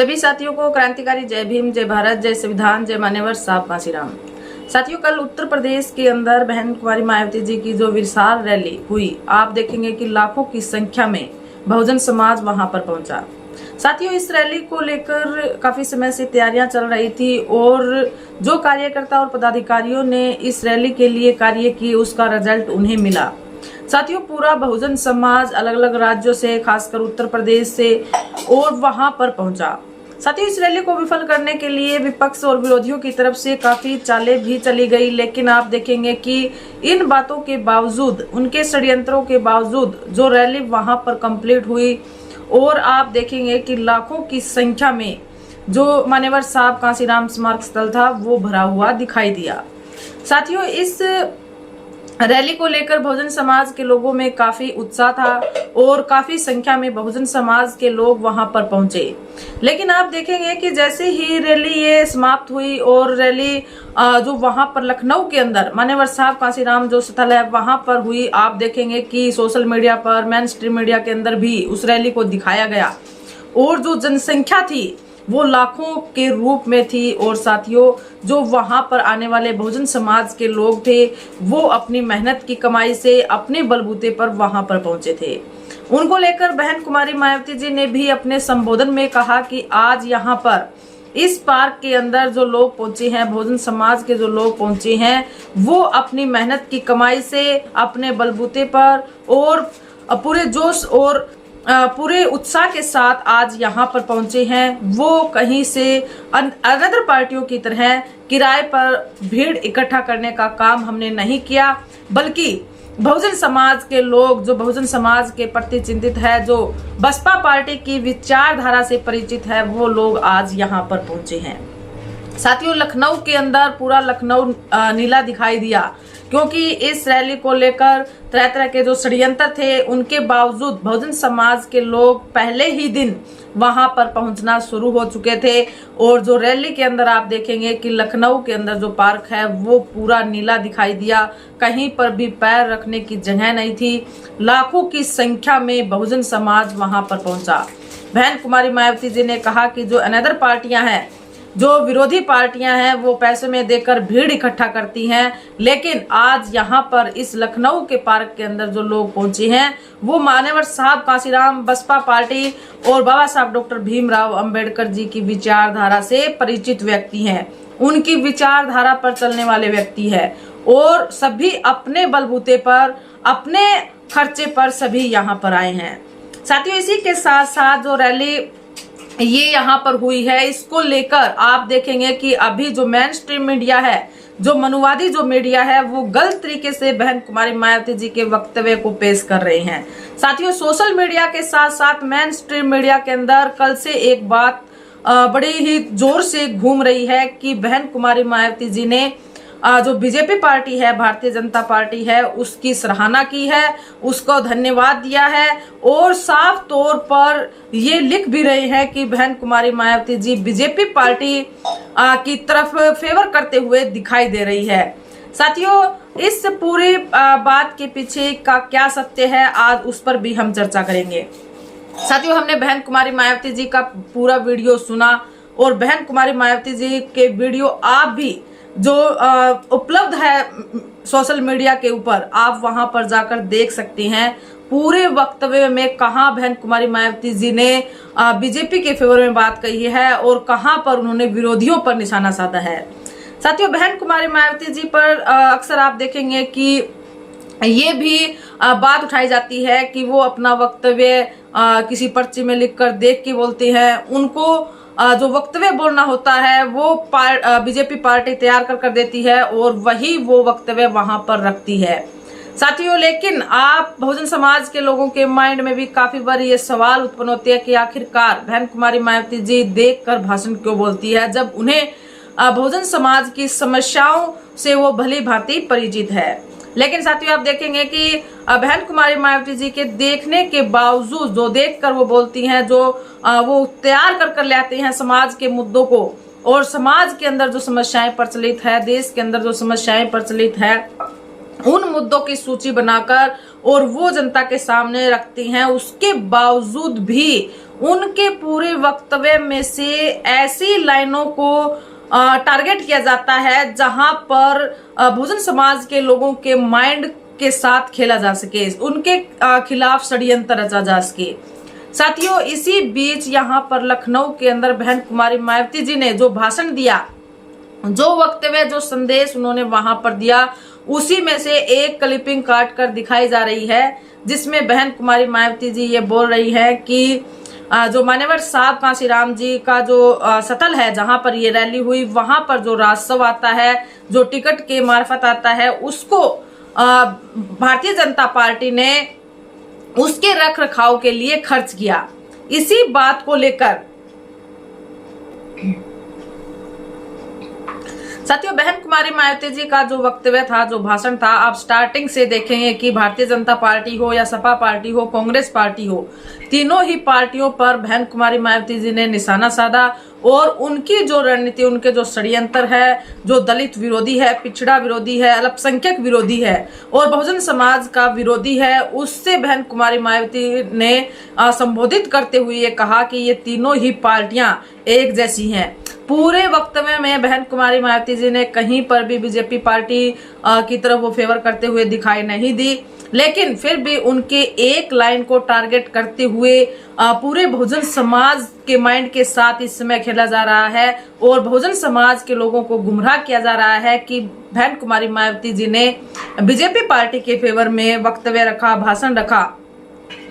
सभी साथियों को क्रांतिकारी जय भीम, जय भारत, जय संविधान, जय मान्यवर साहब कांशीराम। साथियों, कल उत्तर प्रदेश के अंदर बहन कुमारी मायावती जी की जो विशाल रैली हुई, आप देखेंगे कि लाखों की संख्या में बहुजन समाज वहां पर पहुंचा। साथियों, इस रैली को लेकर काफी समय से तैयारियां चल रही थी और जो कार्यकर्ता और पदाधिकारियों ने इस रैली के लिए कार्य किए, उसका रिजल्ट उन्हें मिला। साथियों, पूरा बहुजन समाज अलग अलग राज्यों से, खासकर उत्तर प्रदेश से और वहां पर पहुंचा। साथियों, इस रैली को विफल करने के लिए विपक्ष और विरोधियों की तरफ से काफी चालें भी चली गई, लेकिन आप देखेंगे कि इन बातों के बावजूद, उनके षड्यंत्रों के बावजूद जो रैली वहां पर कंप्लीट हुई और आप देखेंगे कि लाखों की संख्या में जो मान्यवर साहब कांशीराम स्मारक स्थल था वो भरा हुआ दिखाई दिया। साथियों, इस रैली को लेकर बहुजन समाज के लोगों में काफी उत्साह था और काफी संख्या में बहुजन समाज के लोग वहां पर पहुंचे। लेकिन आप देखेंगे कि जैसे ही रैली ये समाप्त हुई और रैली जो वहां पर लखनऊ के अंदर मान्यवर साहब कांशीराम जो स्थल है वहां पर हुई, आप देखेंगे कि सोशल मीडिया पर, मेन स्ट्रीम मीडिया के अंदर भी उस रैली को दिखाया गया और जो जनसंख्या थी वो लाखों के रूप में थी। और साथियों, जो वहां पर आने वाले बहुजन समाज के लोग थे वो अपनी मेहनत की कमाई से अपने बलबूते पर वहां पर पहुंचे थे। उनको लेकर बहन कुमारी मायावती जी ने भी अपने संबोधन में कहा कि आज यहाँ पर इस पार्क के अंदर जो लोग पहुंचे हैं, बहुजन समाज के जो लोग पहुंचे हैं, वो अपनी मेहनत की कमाई से अपने बलबूते पर और पूरे जोश और पूरे उत्साह के साथ आज यहाँ पर पहुंचे हैं। वो कहीं से अदर पार्टियों की तरह किराए पर भीड़ इकट्ठा करने का काम हमने नहीं किया, बल्कि बहुजन समाज के लोग जो बहुजन समाज के प्रति चिंतित है, जो बसपा पार्टी की विचारधारा से परिचित है, वो लोग आज यहाँ पर पहुंचे हैं। साथियों, लखनऊ के अंदर पूरा लखनऊ नीला दिखाई दिया, क्योंकि इस रैली को लेकर तरह तरह के जो षड्यंत्र थे उनके बावजूद बहुजन समाज के लोग पहले ही दिन वहां पर पहुंचना शुरू हो चुके थे। और जो रैली के अंदर आप देखेंगे कि लखनऊ के अंदर जो पार्क है वो पूरा नीला दिखाई दिया, कहीं पर भी पैर रखने की जगह नहीं थी। लाखों की संख्या में बहुजन समाज वहां पर पहुंचा। बहन कुमारी मायावती जी ने कहा कि जो अनदर पार्टियां हैं, जो विरोधी पार्टियां हैं, वो पैसे में देकर भीड़ इकट्ठा करती हैं, लेकिन आज यहाँ पर इस लखनऊ के पार्क के अंदर जो लोग पहुंचे हैं वो मान्यवर साहब कांशीराम, बसपा पार्टी और बाबा साहब डॉक्टर भीमराव अंबेडकर जी की विचारधारा से परिचित व्यक्ति हैं, उनकी विचारधारा पर चलने वाले व्यक्ति है और सभी अपने बलबूते पर, अपने खर्चे पर सभी यहाँ पर आए हैं। साथियों, इसी के साथ साथ जो रैली ये यहाँ पर हुई है, इसको लेकर आप देखेंगे कि अभी जो मेन स्ट्रीम मीडिया है, जो मनुवादी जो मीडिया है, वो गलत तरीके से बहन कुमारी मायावती जी के वक्तव्य को पेश कर रहे हैं। साथियों, सोशल मीडिया के साथ साथ मेन स्ट्रीम मीडिया के अंदर कल से एक बात बड़ी ही जोर से घूम रही है कि बहन कुमारी मायावती जी ने जो बीजेपी पार्टी है, भारतीय जनता पार्टी है, उसकी सराहना की है, उसको धन्यवाद दिया है और साफ तौर पर ये लिख भी रहे हैं कि बहन कुमारी मायावती जी बीजेपी पार्टी की तरफ फेवर करते हुए दिखाई दे रही है। साथियों, इस पूरी बात के पीछे का क्या सत्य है, आज उस पर भी हम चर्चा करेंगे। साथियों, हमने बहन कुमारी मायावती जी का पूरा वीडियो सुना और बहन कुमारी मायावती जी के वीडियो आप भी जो उपलब्ध है सोशल मीडिया के ऊपर, आप वहां पर जाकर देख सकते हैं। पूरे वक्तव्य में कहां बहन कुमारी मायावती जी ने बीजेपी के फेवर में बात कही है और कहां पर उन्होंने विरोधियों पर निशाना साधा है। साथियों, बहन कुमारी मायावती जी पर अक्सर आप देखेंगे कि ये भी बात उठाई जाती है कि वो अपना वक्तव्य किसी पर्ची में लिखकर देख के बोलते हैं। उनको जो वक्तव्य बोलना होता है वो बीजेपी पार्टी तैयार कर देती है और वही वो वक्तव्य वहां पर रखती है। साथियों, लेकिन आप बहुजन समाज के लोगों के माइंड में भी काफी बार ये सवाल उत्पन्न होते हैं कि आखिरकार बहन कुमारी मायावती जी देखकर भाषण क्यों बोलती है, जब उन्हें बहुजन समाज की समस्याओं से वो भली भांति परिचित है। लेकिन साथियों, आप देखेंगे कि बहन कुमारी मायावती जी के देखने के बावजूद जो देखकर वो बोलती हैं, जो वो तैयार कर ले आते हैं समाज के मुद्दों को और समाज के अंदर जो समस्याएं प्रचलित है, देश के अंदर जो समस्याएं प्रचलित है, उन मुद्दों की सूची बनाकर और वो जनता के सामने रखती हैं। उसके बावजूद भी उनके पूरे वक्तव्य में से ऐसी लाइनों को टारगेट किया जाता है जहां पर बहुजन समाज के लोगों के माइंड के साथ खेला जा सके, उनके खिलाफ षड्यंत्र रचा जा सके। साथियों, इसी बीच यहाँ पर लखनऊ के अंदर बहन कुमारी मायावती जी ने जो भाषण दिया, जो वक्तव्य, जो संदेश उन्होंने वहां पर दिया, उसी में से एक क्लिपिंग काट कर दिखाई जा रही है, जिसमें बहन कुमारी मायावती जी ये बोल रही है कि जो मान्यवर साहब कांशीराम जी का जो सतल है, जहां पर ये रैली हुई, वहां पर जो राजस्व आता है, जो टिकट के मार्फत आता है, उसको भारतीय जनता पार्टी ने उसके रख रखाव के लिए खर्च किया। इसी बात को लेकर साथियों, बहन कुमारी मायावती जी का जो वक्तव्य था, जो भाषण था, आप स्टार्टिंग से देखेंगे कि भारतीय जनता पार्टी हो या सपा पार्टी हो, कांग्रेस पार्टी हो, तीनों ही पार्टियों पर बहन कुमारी मायावती जी ने निशाना साधा और उनकी जो रणनीति, उनके जो षड्यंत्र है, जो दलित विरोधी है, पिछड़ा विरोधी है, अल्पसंख्यक विरोधी है और बहुजन समाज का विरोधी है, उससे बहन कुमारी मायावती ने संबोधित करते हुए ये कहा कि ये तीनों ही पार्टियां एक जैसी हैं। पूरे वक्तव्य में बहन कुमारी मायावती जी ने कहीं पर भी बीजेपी पार्टी की तरफ वो फेवर करते हुए दिखाई नहीं दी, लेकिन फिर भी उनके एक लाइन को टारगेट करते हुए पूरे बहुजन समाज के माइंड के साथ इस समय खेला जा रहा है और बहुजन समाज के लोगों को गुमराह किया जा रहा है कि बहन कुमारी मायावती जी ने बीजेपी पार्टी के फेवर में वक्तव्य रखा, भाषण रखा।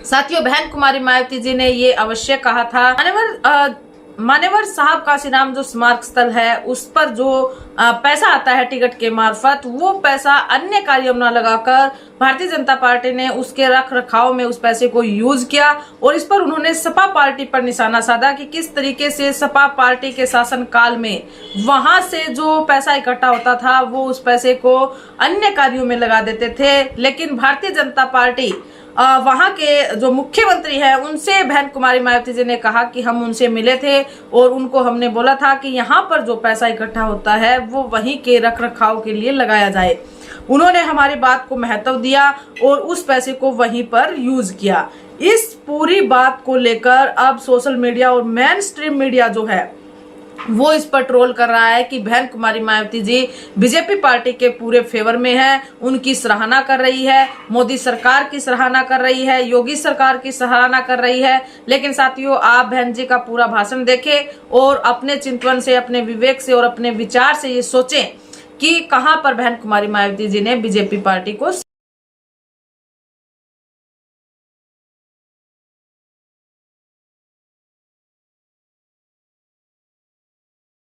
साथियों, बहन कुमारी मायावती जी ने ये अवश्य कहा था, मान्यवर साहब कांशीराम जो स्मारक स्थल है, उस पर जो पैसा आता है टिकट के मार्फत, वो पैसा अन्य कार्यों में न लगाकर भारतीय जनता पार्टी ने उसके रख रखाव में उस पैसे को यूज किया और इस पर उन्होंने सपा पार्टी पर निशाना साधा कि किस तरीके से सपा पार्टी के शासन काल में वहां से जो पैसा इकट्ठा होता था वो उस पैसे को अन्य कार्यों में लगा देते थे। लेकिन भारतीय जनता पार्टी वहां के जो मुख्यमंत्री हैं, उनसे बहन कुमारी मायावती जी ने कहा कि हम उनसे मिले थे और उनको हमने बोला था कि यहाँ पर जो पैसा इकट्ठा होता है वो वहीं के रख रखाव के लिए लगाया जाए। उन्होंने हमारी बात को महत्व दिया और उस पैसे को वहीं पर यूज किया। इस पूरी बात को लेकर अब सोशल मीडिया और मेन स्ट्रीम मीडिया जो है वो इस पर ट्रोल कर रहा है कि बहन कुमारी मायावती जी बीजेपी पार्टी के पूरे फेवर में है, उनकी सराहना कर रही है, मोदी सरकार की सराहना कर रही है, योगी सरकार की सराहना कर रही है। लेकिन साथियों, आप बहन जी का पूरा भाषण देखें और अपने चिंतन से, अपने विवेक से और अपने विचार से ये सोचें कि कहां पर बहन कुमारी मायावती जी ने बीजेपी पार्टी को